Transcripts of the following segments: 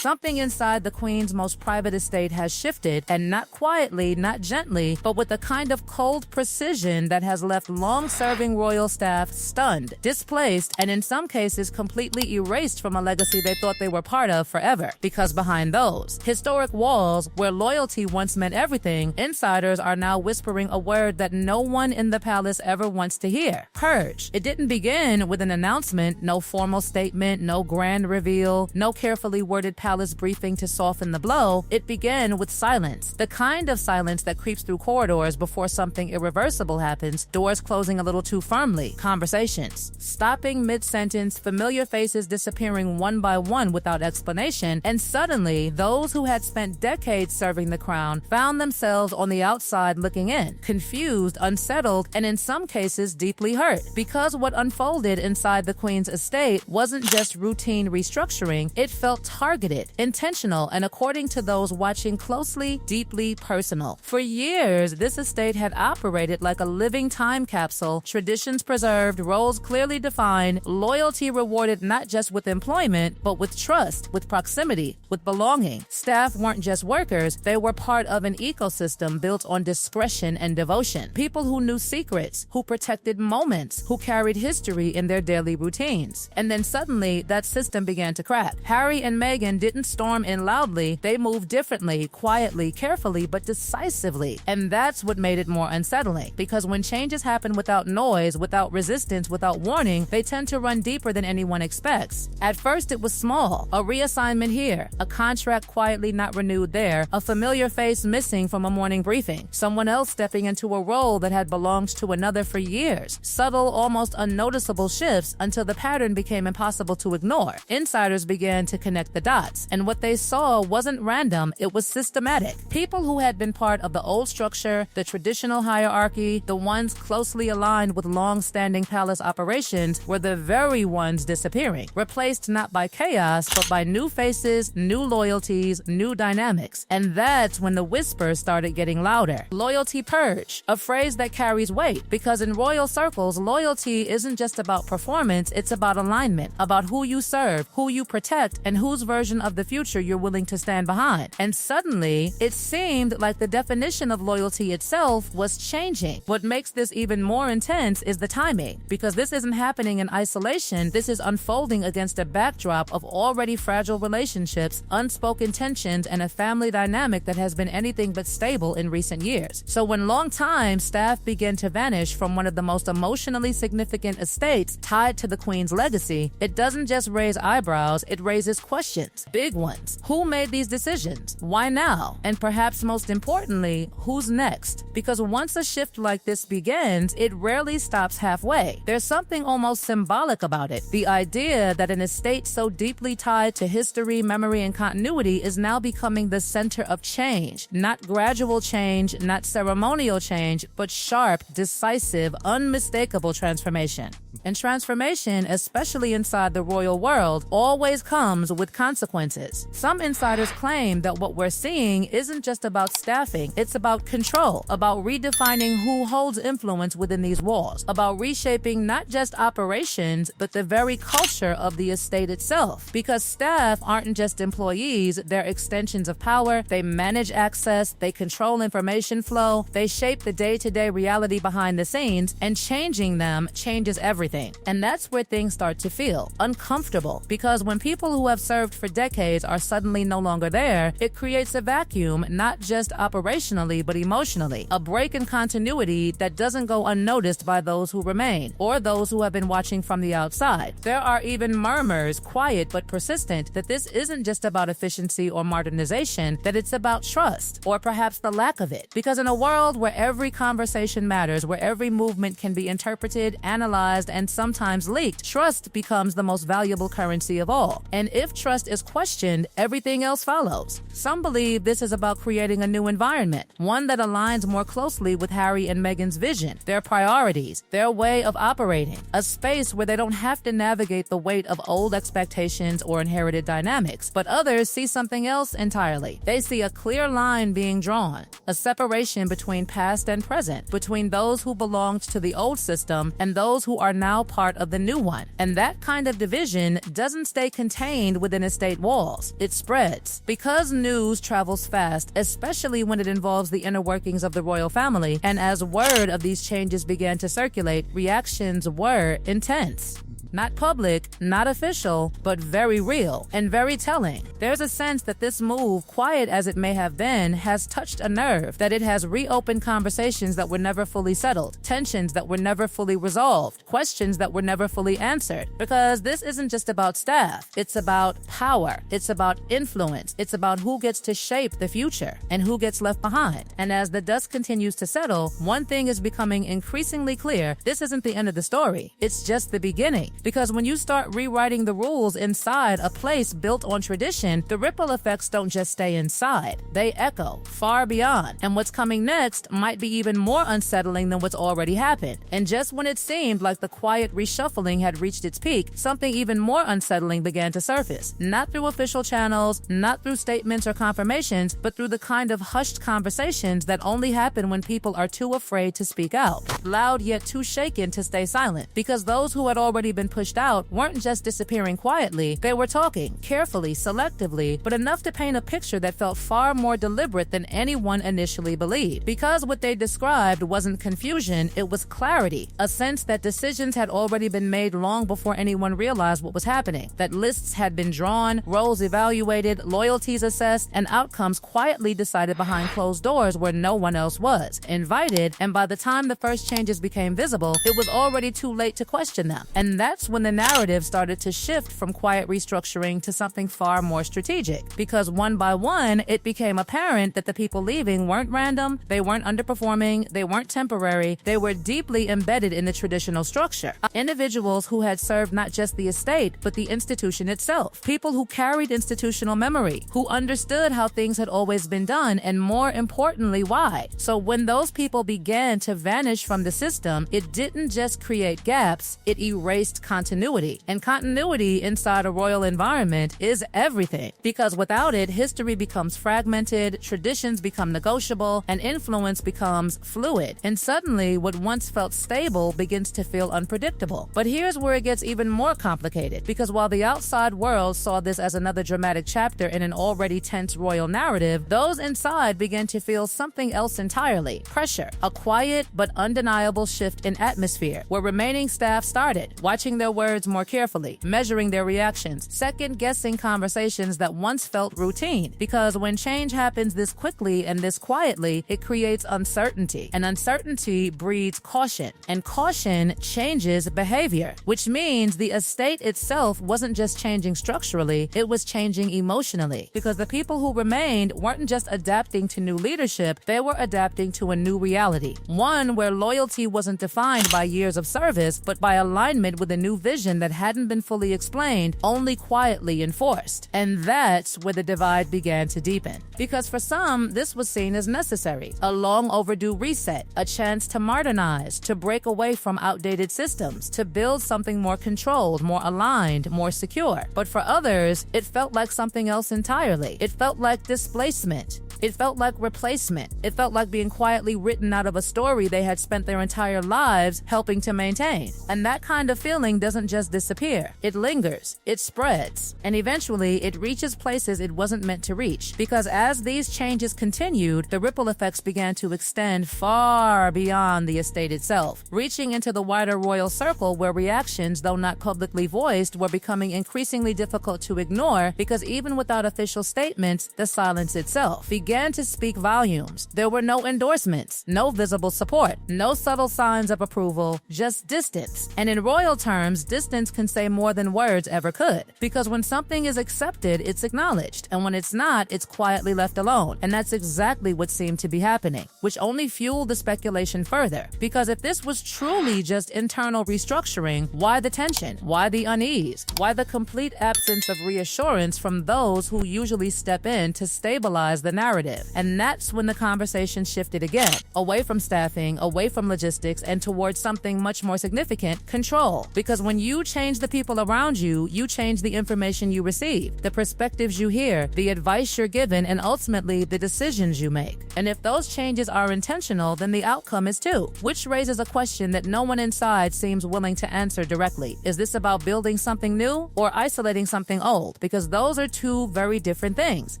Something inside the Queen's most private estate has shifted, and not quietly, not gently, but with a kind of cold precision that has left long-serving royal staff stunned, displaced, and in some cases completely erased from a legacy they thought they were part of forever. Because behind those historic walls, where loyalty once meant everything, insiders are now whispering a word that no one in the palace ever wants to hear: purge. It didn't begin with an announcement, no formal statement, no grand reveal, no carefully worded palace briefing to soften the blow. It began with silence, the kind of silence that creeps through corridors before something irreversible happens, doors closing a little too firmly, conversations stopping mid-sentence, familiar faces disappearing one by one without explanation, and suddenly those who had spent decades serving the crown found themselves on the outside looking in, confused, unsettled, and in some cases deeply hurt, because what unfolded inside the Queen's estate wasn't just routine restructuring. It felt targeted, intentional, and according to those watching closely, deeply personal. For years, this estate had operated like a living time capsule, traditions preserved, roles clearly defined, loyalty rewarded not just with employment, but with trust, with proximity, with belonging. Staff weren't just workers, they were part of an ecosystem built on discretion and devotion. People who knew secrets, who protected moments, who carried history in their daily routines. And then suddenly, that system began to crack. Harry and Meghan didn't storm in loudly, they moved differently, quietly, carefully, but decisively. And that's what made it more unsettling, because when changes happen without noise, without resistance, without warning, they tend to run deeper than anyone expects. At first it was small, a reassignment here, a contract quietly not renewed there, a familiar face missing from a morning briefing, someone else stepping into a role that had belonged to another for years. Subtle, almost unnoticeable shifts until the pattern became impossible to ignore. Insiders began to connect the dots, and what they saw wasn't random, it was systematic. People who had been part of the old structure, the traditional hierarchy, the ones closely aligned with long-standing palace operations, were the very ones disappearing, replaced not by chaos, but by new faces, new loyalties, new dynamics. And that's when the whispers started getting louder. Loyalty purge, a phrase that carries weight, because in royal circles, loyalty isn't just about performance, it's about alignment, about who you serve, who you protect, and whose version of the future you're willing to stand behind. And suddenly, it seemed like the definition of loyalty itself was changing. What makes this even more intense is the timing, because this isn't happening in isolation, this is unfolding against a backdrop of already fragile relationships, unspoken tensions, and a family dynamic that has been anything but stable in recent years. So when long-time staff began to vanish from one of the most emotionally significant estates tied to the Queen's legacy, it doesn't just raise eyebrows, it raises questions, big ones. Who made these decisions? Why now? And perhaps most importantly, who's next? Because once a shift like this begins, it rarely stops halfway. There's something almost symbolic about it. The idea that an estate so deeply tied to history, memory, and continuity is now becoming the center of change. Not gradual change, not ceremonial change, but sharp, decisive, unmistakable transformation. And transformation, especially inside the royal world, always comes with consequences. Some insiders claim that what we're seeing isn't just about staffing, it's about control, about redefining who holds influence within these walls, about reshaping not just operations, but the very culture of the estate itself. Because staff aren't just employees, they're extensions of power, they manage access, they control information flow, they shape the day-to-day reality behind the scenes, and changing them changes everything. And that's where things start to feel uncomfortable, because when people who have served for decades are suddenly no longer there, it creates a vacuum, not just operationally, but emotionally, a break in continuity that doesn't go unnoticed by those who remain, or those who have been watching from the outside. There are even murmurs, quiet but persistent, that this isn't just about efficiency or modernization, that it's about trust, or perhaps the lack of it. Because in a world where every conversation matters, where every movement can be interpreted, analyzed, and sometimes leaked, trust becomes the most valuable currency of all. And if trust is questioned, everything else follows. Some believe this is about creating a new environment, one that aligns more closely with Harry and Meghan's vision, their priorities, their way of operating, a space where they don't have to navigate the weight of old expectations or inherited dynamics. But others see something else entirely. They see a clear line being drawn, a separation between past and present, between those who belonged to the old system and those who are now now part of the new one. And that kind of division doesn't stay contained within estate walls. It spreads. Because news travels fast, especially when it involves the inner workings of the royal family, and as word of these changes began to circulate, reactions were intense. Not public, not official, but very real and very telling. There's a sense that this move, quiet as it may have been, has touched a nerve, that it has reopened conversations that were never fully settled, tensions that were never fully resolved, questions that were never fully answered. Because this isn't just about staff, it's about power, it's about influence, it's about who gets to shape the future and who gets left behind. And as the dust continues to settle, one thing is becoming increasingly clear: this isn't the end of the story, it's just the beginning. Because when you start rewriting the rules inside a place built on tradition, the ripple effects don't just stay inside. They echo far beyond. And what's coming next might be even more unsettling than what's already happened. And just when it seemed like the quiet reshuffling had reached its peak, something even more unsettling began to surface. Not through official channels, not through statements or confirmations, but through the kind of hushed conversations that only happen when people are too afraid to speak out. Loud yet too shaken to stay silent. Because those who had already been pushed out weren't just disappearing quietly, they were talking, carefully, selectively, but enough to paint a picture that felt far more deliberate than anyone initially believed. Because what they described wasn't confusion, it was clarity, a sense that decisions had already been made long before anyone realized what was happening, that lists had been drawn, roles evaluated, loyalties assessed, and outcomes quietly decided behind closed doors where no one else was invited, and by the time the first changes became visible, it was already too late to question them. And that's when the narrative started to shift from quiet restructuring to something far more strategic. Because one by one, it became apparent that the people leaving weren't random, they weren't underperforming, they weren't temporary, they were deeply embedded in the traditional structure. Individuals who had served not just the estate, but the institution itself. People who carried institutional memory, who understood how things had always been done, and more importantly, why. So when those people began to vanish from the system, it didn't just create gaps, it erased continuity. And continuity inside a royal environment is everything. Because without it, history becomes fragmented, traditions become negotiable, and influence becomes fluid. And suddenly, what once felt stable begins to feel unpredictable. But here's where it gets even more complicated. Because while the outside world saw this as another dramatic chapter in an already tense royal narrative, those inside began to feel something else entirely. Pressure. A quiet but undeniable shift in atmosphere, where remaining staff started watching their words more carefully, measuring their reactions, second-guessing conversations that once felt routine. Because when change happens this quickly and this quietly, it creates uncertainty. And uncertainty breeds caution. And caution changes behavior, which means the estate itself wasn't just changing structurally, it was changing emotionally. Because the people who remained weren't just adapting to new leadership, they were adapting to a new reality. One where loyalty wasn't defined by years of service, but by alignment with a new vision that hadn't been fully explained, only quietly enforced. And that's where the divide began to deepen. Because for some, this was seen as necessary, a long overdue reset, a chance to modernize, to break away from outdated systems, to build something more controlled, more aligned, more secure. But for others, it felt like something else entirely. It felt like displacement. It felt like replacement. It felt like being quietly written out of a story they had spent their entire lives helping to maintain. And that kind of feeling doesn't just disappear. It lingers. It spreads. And eventually, it reaches places it wasn't meant to reach. Because as these changes continued, the ripple effects began to extend far beyond the estate itself, reaching into the wider royal circle where reactions, though not publicly voiced, were becoming increasingly difficult to ignore because even without official statements, the silence itself began to speak volumes. There were no endorsements, no visible support, no subtle signs of approval, just distance. And in royal terms, distance can say more than words ever could. Because when something is accepted, it's acknowledged. And when it's not, it's quietly left alone. And that's exactly what seemed to be happening, which only fueled the speculation further. Because if this was truly just internal restructuring, why the tension? Why the unease? Why the complete absence of reassurance from those who usually step in to stabilize the narrative? narrative. And that's when the conversation shifted again, away from staffing, away from logistics, and towards something much more significant, control. Because when you change the people around you, you change the information you receive, the perspectives you hear, the advice you're given, and ultimately the decisions you make. And if those changes are intentional, then the outcome is too, which raises a question that no one inside seems willing to answer directly. Is this about building something new or isolating something old? Because those are two very different things.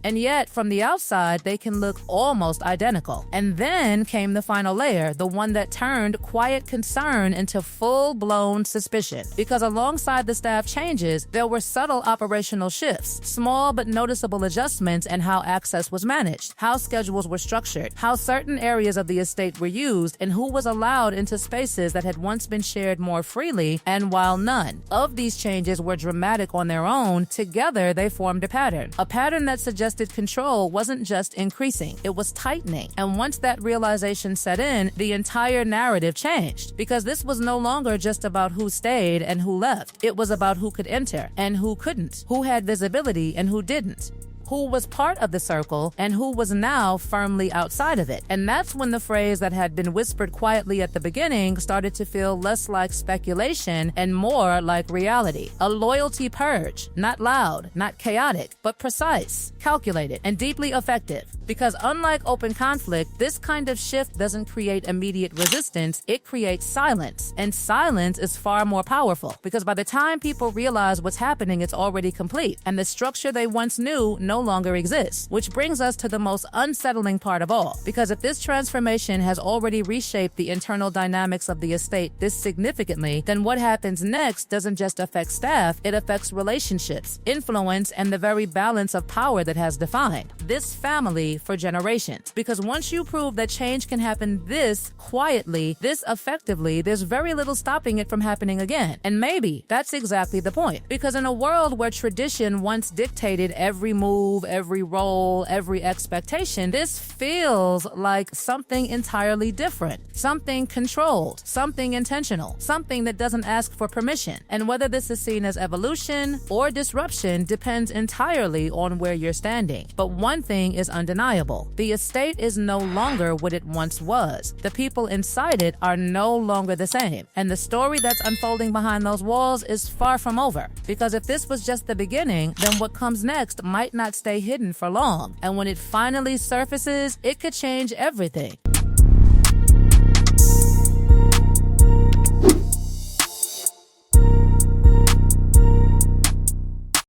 And yet, from the outside, they can look almost identical. And then came the final layer, the one that turned quiet concern into full-blown suspicion. Because alongside the staff changes, there were subtle operational shifts, small but noticeable adjustments in how access was managed, how schedules were structured, how certain areas of the estate were used, and who was allowed into spaces that had once been shared more freely. And while none of these changes were dramatic on their own, together they formed a pattern that suggested control wasn't just increasing, it was tightening. And once that realization set in, the entire narrative changed, because this was no longer just about who stayed and who left. It was about who could enter and who couldn't, who had visibility and who didn't, who was part of the circle and who was now firmly outside of it. And that's when the phrase that had been whispered quietly at the beginning started to feel less like speculation and more like reality. A loyalty purge, not loud, not chaotic, but precise, calculated, and deeply effective. Because unlike open conflict, this kind of shift doesn't create immediate resistance, it creates silence. And silence is far more powerful, because by the time people realize what's happening, it's already complete, and the structure they once knew no longer exists. Which brings us to the most unsettling part of all, because if this transformation has already reshaped the internal dynamics of the estate this significantly, then what happens next doesn't just affect staff, it affects relationships, influence, and the very balance of power that has defined this family for generations. Because once you prove that change can happen this quietly, this effectively, there's very little stopping it from happening again. And maybe that's exactly the point. Because in a world where tradition once dictated every move, every role, every expectation, this feels like something entirely different, something controlled, something intentional, something that doesn't ask for permission. And whether this is seen as evolution or disruption depends entirely on where you're standing. But one thing is undeniable. The estate is no longer what it once was. The people inside it are no longer the same. And the story that's unfolding behind those walls is far from over. Because if this was just the beginning, then what comes next might not stay hidden for long. And when it finally surfaces, it could change everything.